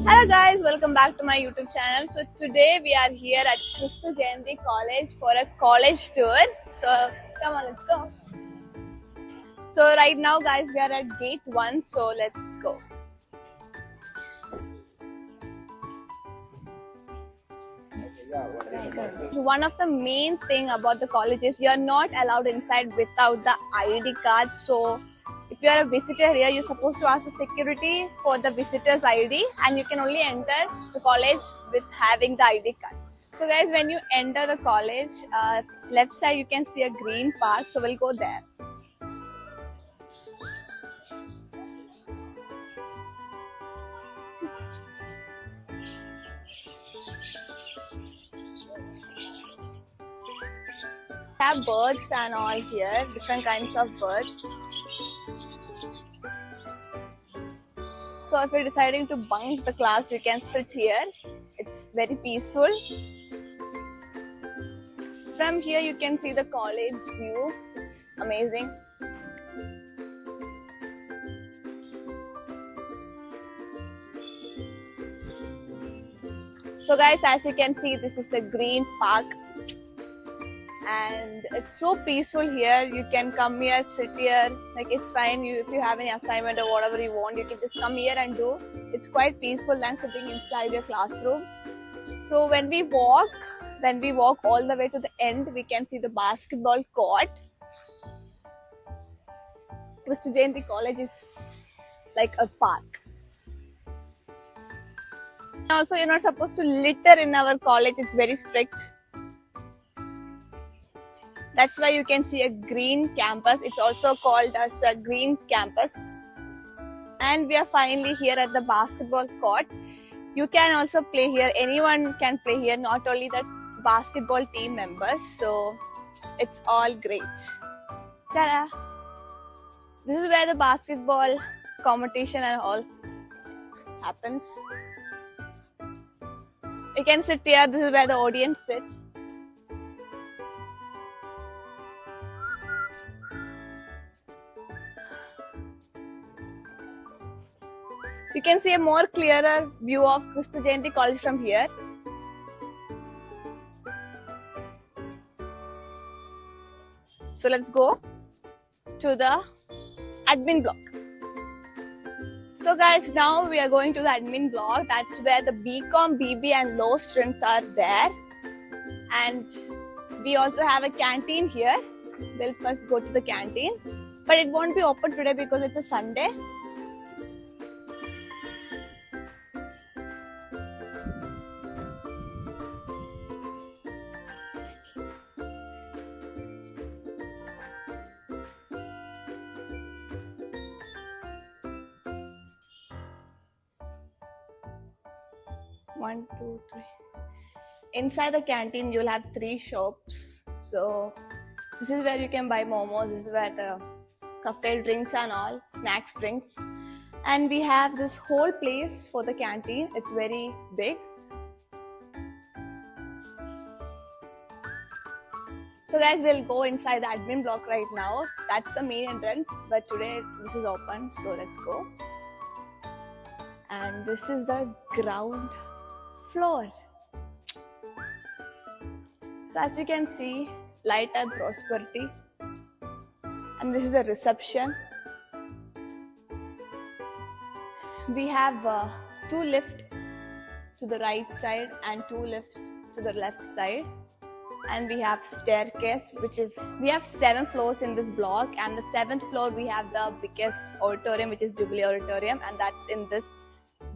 Hello guys, welcome back to my YouTube channel. So today we are here at Kristu Jayanti College for a college tour. So come on, let's go. So right now guys, we are at gate 1, so let's go. One of the main thing about the college is you are not allowed inside without the ID card. So if you are a visitor here, you're supposed to ask the security for the visitor's ID, and you can only enter the college with having the ID card. So guys, when you enter the college, left side you can see a green park, so we'll go there. We have birds and all here, different kinds of birds. So if you're deciding to bunk the class, you can sit here. It's very peaceful. From here you can see the college view. It's amazing. So guys, as you can see, this is the green park. And it's so peaceful here. You can come here, sit here, like it's fine. If you have any assignment or whatever you want, you can just come here and do. It's quite peaceful than sitting inside your classroom. So when we walk all the way to the end, we can see the basketball court. Kristu Jayanti College is like a park. Also, you're not supposed to litter in our college. It's very strict. That's why you can see a green campus. It's also called as a green campus. And we are finally here at the basketball court. You can also play here. Anyone can play here, not only the basketball team members. So it's all great. Ta-da! This is where the basketball competition and all happens. You can sit here. This is where the audience sit. You can see a more clearer view of Kristu Jayanti College from here. So let's go to the admin block. So guys, now we are going to the admin block. That's where the BCom, BB and law students are there. And we also have a canteen here. We'll first go to the canteen. But it won't be open today because it's a Sunday. One, two, three. Inside the canteen, you'll have 3 shops. So this is where you can buy momos. This is where the cafe drinks and all, snacks, drinks. And we have this whole place for the canteen. It's very big. So guys, we'll go inside the admin block right now. That's the main entrance, but today this is open, so let's go. And this is the ground floor. So as you can see, Light and Prosperity. And this is the reception. We have 2 lifts to the right side and 2 lifts to the left side. And we have staircase, we have 7 floors in this block, and the 7th floor we have the biggest auditorium, which is Jubilee Auditorium, and that's in this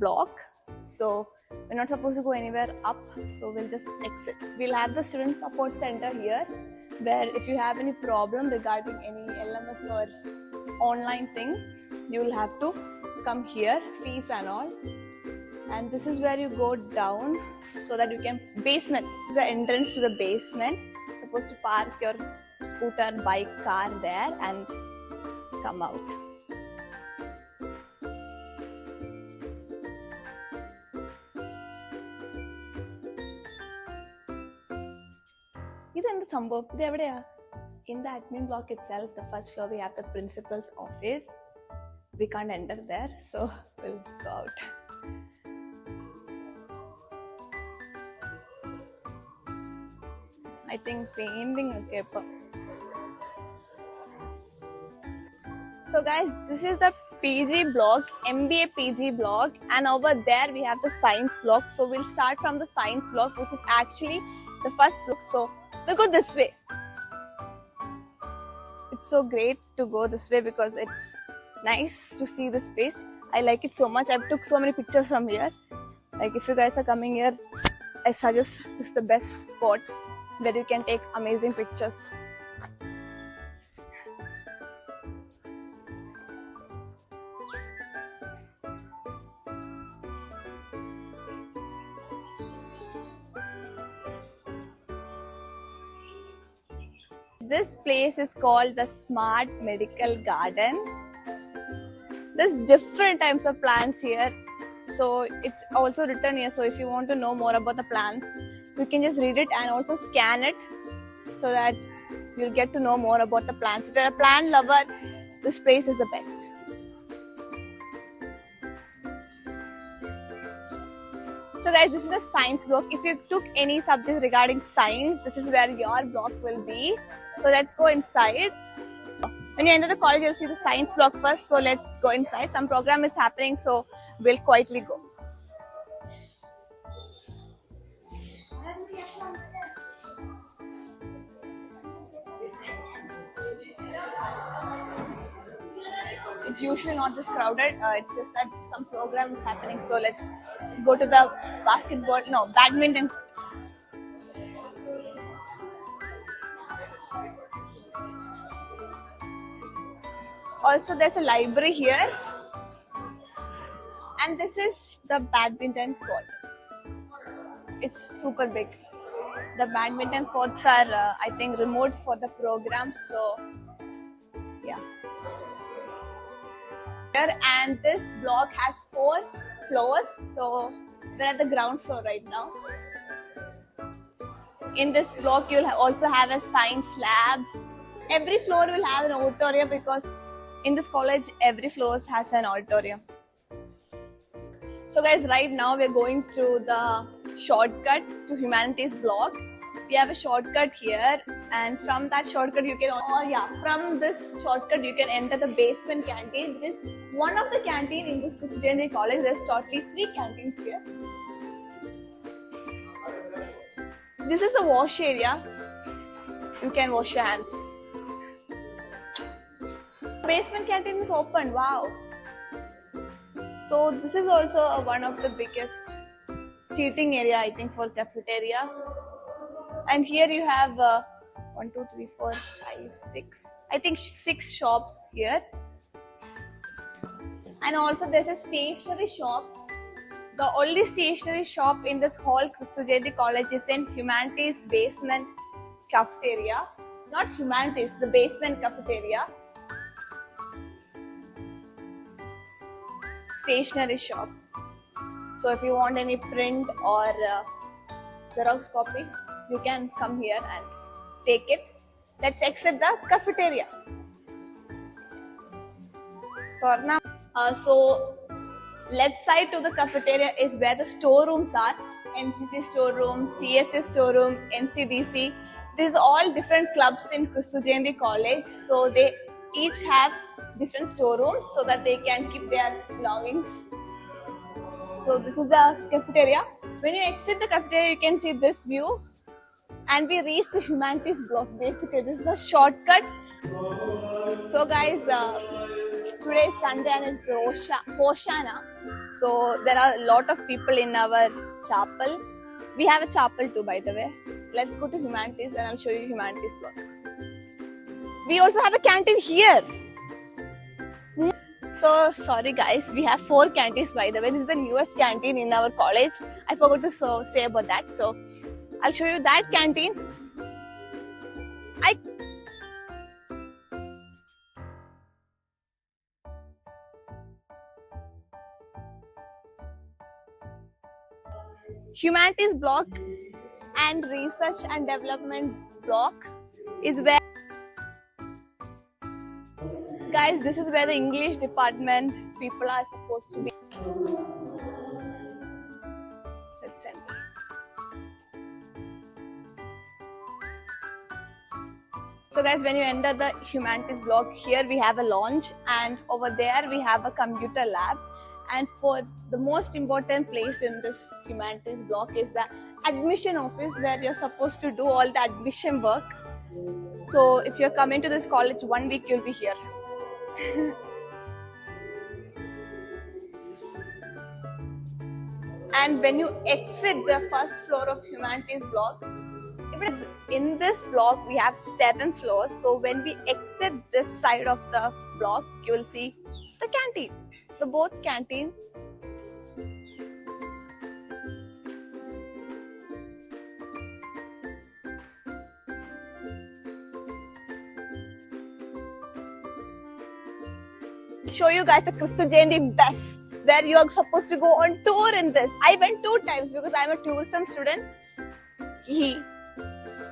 block. So we're not supposed to go anywhere up, so we'll just exit. We'll have the student support center here, where if you have any problem regarding any LMS or online things, you will have to come here, fees and all. And this is where you go down so that you can, basement, the entrance to the basement. You're supposed to park your scooter, bike, car there and come out. In the admin block itself, the first floor, we have the principal's office. We can't enter there, so we'll go out. I think painting paper. So guys, this is the PG block, MBA PG block, and over there we have the science block. So we'll start from the science block, which is actually the first block. So we'll go this way. It's so great to go this way because it's nice to see the space. I like it so much. I've took so many pictures from here. Like if you guys are coming here, I suggest this is the best spot where you can take amazing pictures. This place is called the Smart Medical Garden. There's different types of plants here. So it's also written here. So if you want to know more about the plants, you can just read it and also scan it so that you'll get to know more about the plants. If you're a plant lover, this place is the best. So guys, this is the science block. If you took any subjects regarding science, this is where your block will be. So let's go inside. When you enter the college, you'll see the science block first. So let's go inside. Some program is happening, so we'll quietly go. It's usually not this crowded. It's just that some program is happening. So let's go to the badminton. Also, there's a library here. And this is the badminton court. It's super big. The badminton courts are, I think, remote for the program. So, yeah. And this block has 4 floors. So, we're at the ground floor right now. In this block, you'll also have a science lab. Every floor will have an auditorium because in this college, every floor has an auditorium. So guys, right now we're going through the shortcut to humanities block. We have a shortcut here, and from that shortcut you can, from this shortcut you can enter the basement canteen. This is one of the canteen in this Christianity college. There's totally 3 canteens here. This is the wash area. You can wash your hands. Basement canteen is open. Wow. So this is also one of the biggest seating area, I think, for cafeteria. And here you have 1, 2, 3, 4, 5, 6. I think 6 shops here. And also there's a stationery shop. The only stationery shop in this whole Christo Jayanti college is in Humanities basement cafeteria. Not Humanities, the basement cafeteria. Stationery shop. So if you want any print or Xerox copy, you can come here and take it. Let's exit the cafeteria. For now, so left side to the cafeteria is where the storerooms are. NCC storeroom, CSS storeroom, NCDC. These are all different clubs in Christo Jayanti College. So they each have different storerooms so that they can keep their belongings. So this is the cafeteria. When you exit the cafeteria, you can see this view. And we reach the humanities block. Basically, this is a shortcut. So guys, today is Sunday and it's Hoshana. So there are a lot of people in our chapel. We have a chapel too, by the way. Let's go to humanities and I'll show you humanities block. We also have a canteen here. So sorry guys, we have 4 canteens, by the way. This is the newest canteen in our college. I forgot to say about that. So I'll show you that canteen. Humanities block and research and development block is where, guys, this is where the English department people are supposed to be. Let's send. So guys, when you enter the humanities block, here we have a lounge, and over there we have a computer lab. And for the most important place in this humanities block is the admission office, where you're supposed to do all the admission work. So if you're coming to this college 1 week, you'll be here. And when you exit the first floor of humanities block, in this block we have 7 floors. So when we exit this side of the block, you will see the canteen. So both canteen. Show you guys the Christu Jayanti bus, where you are supposed to go on tour in this. I went 2 times because I am a tourism student.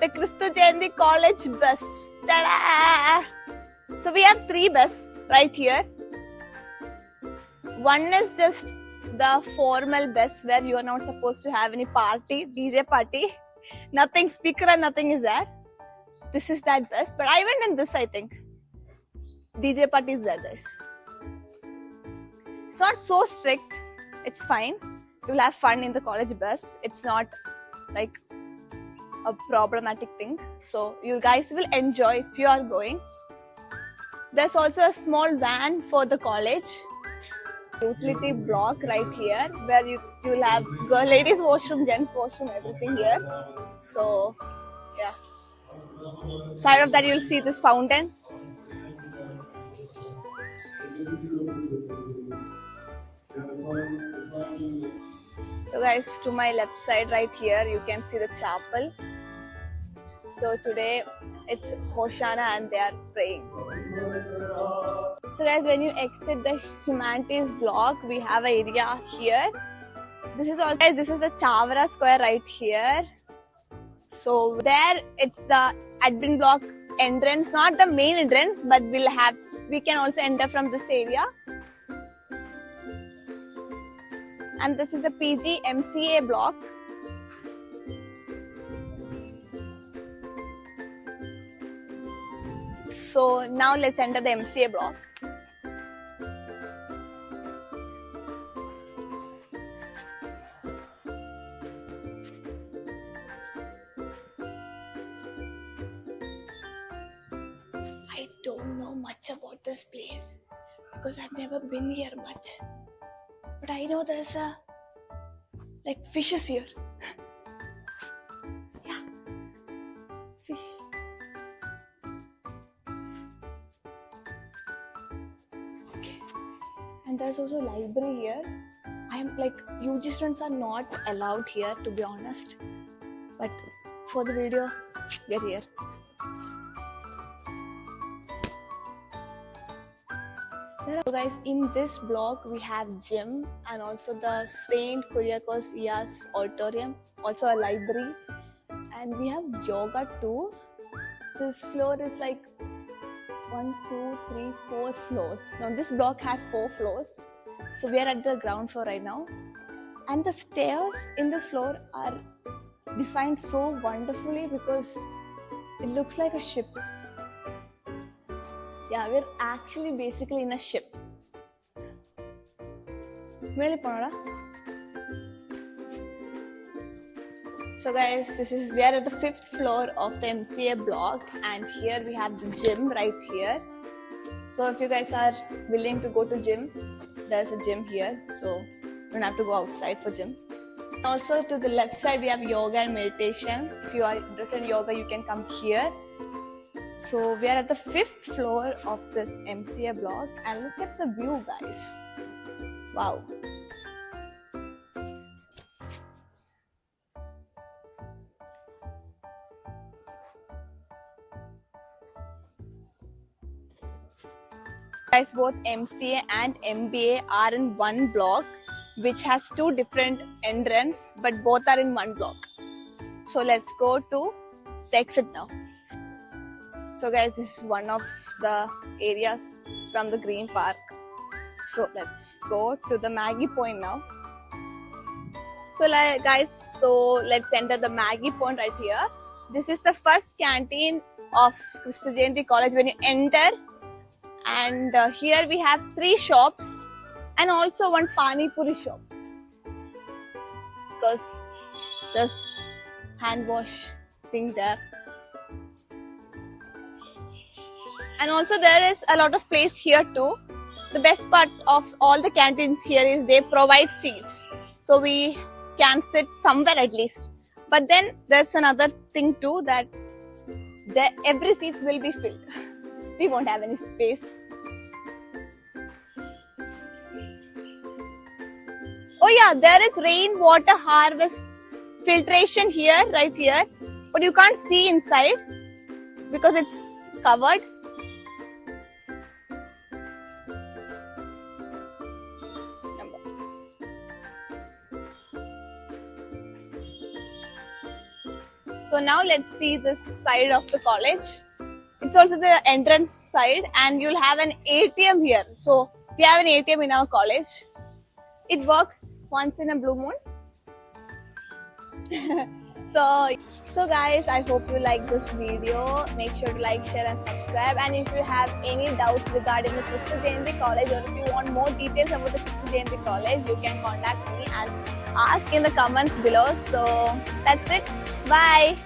The Christu Jayanti college bus. Ta-da! So we have 3 buses right here. One is just the formal bus, where you are not supposed to have any party, DJ party. Nothing speaker and nothing is there. This is that bus. But I went in this, I think. DJ party is there, guys. It's not so strict. It's fine. You will have fun in the college bus. It's not like a problematic thing. So you guys will enjoy if you are going. There's also a small van for the college. Utility block right here, where you will have ladies washroom, gents washroom, everything here. So yeah. Side of that you will see this fountain. So guys, to my left side right here, you can see the chapel. So today it's Hoshana and they are praying. So guys, when you exit the humanities block, we have an area here. This is the Chavara Square right here. So there it's the admin block entrance, not the main entrance, but we can also enter from this area. And this is the PG MCA block. So now let's enter the MCA block. I don't know much about this place because I've never been here much. But I know there's fishes here. Yeah, fish. Okay. And there's also a library here. UG students are not allowed here, to be honest. But for the video, we're here. So guys, in this block we have gym and also the Saint Kuriakos Ias auditorium, also a library, and we have yoga too. This floor is 1, 2, 3, 4 floors. Now this block has 4 floors. So we are at the ground floor right now. And the stairs in this floor are designed so wonderfully because it looks like a ship. Yeah, we're actually basically in a ship. So guys, we are at the 5th floor of the MCA block, and here we have the gym right here. So if you guys are willing to go to gym, there's a gym here, so you don't have to go outside for gym. Also to the left side we have yoga and meditation. If you are interested in yoga, you can come here. So we are at the 5th floor of this MCA block, and look at the view, guys. Wow. Guys, both MCA and MBA are in one block, which has 2 different entrances, but both are in one block. So let's go to the exit now. So guys, this is one of the areas from the Green Park. So let's go to the Maggie Point now. So guys, let's enter the Maggie Point right here. This is the first canteen of Krishna Jayanti College when you enter. And here we have 3 shops and also one Pani Puri shop, because there's hand wash thing there. And also there is a lot of place here too. The best part of all the canteens here is they provide seats, so we can sit somewhere at least. But then there's another thing too, that every seats will be filled. We won't have any space. Oh yeah, there is rainwater harvest filtration here, right here, but you can't see inside because it's covered. So now let's see this side of the college. It's also the entrance side, and you'll have an ATM here. So we have an ATM in our college. It works once in a blue moon. So guys, I hope you like this video. Make sure to like, share and subscribe. And if you have any doubts regarding the Krishna Jayanti College, or if you want more details about the Krishna Jayanti College, you can contact me and ask in the comments below. So that's it. Bye.